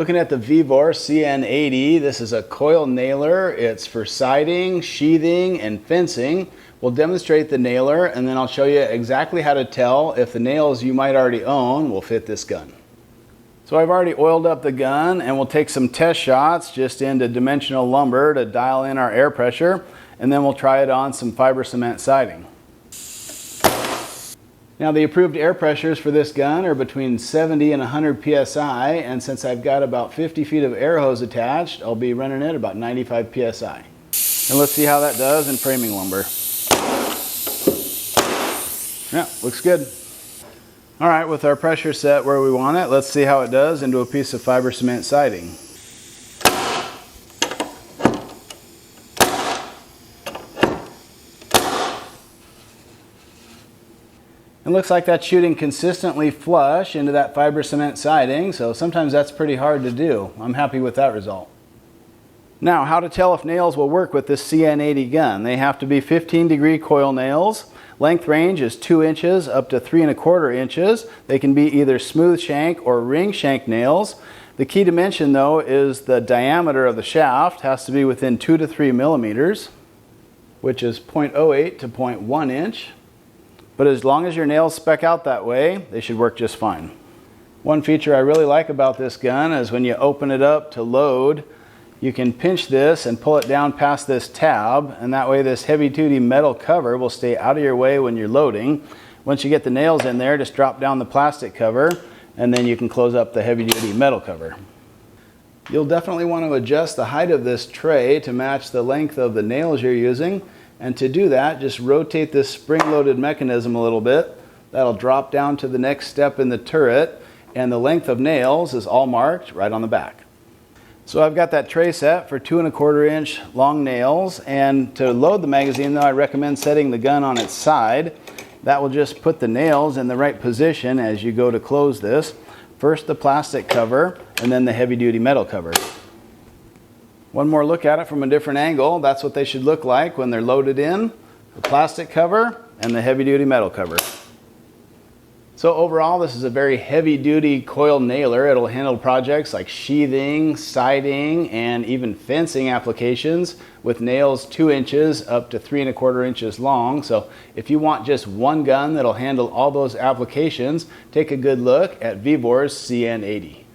Looking at the Vevor CN80, this is a coil nailer. It's for siding, sheathing, and fencing. We'll demonstrate the nailer and then I'll show you exactly how to tell if the nails you might already own will fit this gun. So I've already oiled up the gun and we'll take some test shots just into dimensional lumber to dial in our air pressure, and then we'll try it on some fiber cement siding. Now the approved air pressures for this gun are between 70 and 100 psi, and since I've got about 50 feet of air hose attached, I'll be running it about 95 psi. And let's see how that does in framing lumber. Yeah, looks good. All right, with our pressure set where we want it, let's see how it does into a piece of fiber cement siding. It looks like that's shooting consistently flush into that fiber cement siding, so sometimes that's pretty hard to do. I'm happy with that result. Now, how to tell if nails will work with this CN80 gun. They have to be 15-degree coil nails. Length range is 2 inches up to 3 1/4 inches. They can be either smooth shank or ring shank nails. The key dimension, though, is the diameter of the shaft has to be within 2 to 3 millimeters, which is 0.08 to 0.1 inch. But as long as your nails spec out that way, they should work just fine. One feature I really like about this gun is when you open it up to load, you can pinch this and pull it down past this tab, and that way this heavy-duty metal cover will stay out of your way when you're loading. Once you get the nails in there, just drop down the plastic cover, and then you can close up the heavy-duty metal cover. You'll definitely want to adjust the height of this tray to match the length of the nails you're using. And to do that, just rotate this spring-loaded mechanism a little bit. That'll drop down to the next step in the turret, and the length of nails is all marked right on the back. So I've got that tray set for 2 1/4 inch long nails, and to load the magazine though, I recommend setting the gun on its side. That will just put the nails in the right position as you go to close this. First the plastic cover, and then the heavy-duty metal cover. One more look at it from a different angle. That's what they should look like when they're loaded in. The plastic cover and the heavy-duty metal cover. So overall, this is a very heavy-duty coil nailer. It'll handle projects like sheathing, siding, and even fencing applications with nails 2 inches up to 3 1/4 inches long. So if you want just one gun that'll handle all those applications, take a good look at Vevor's CN80.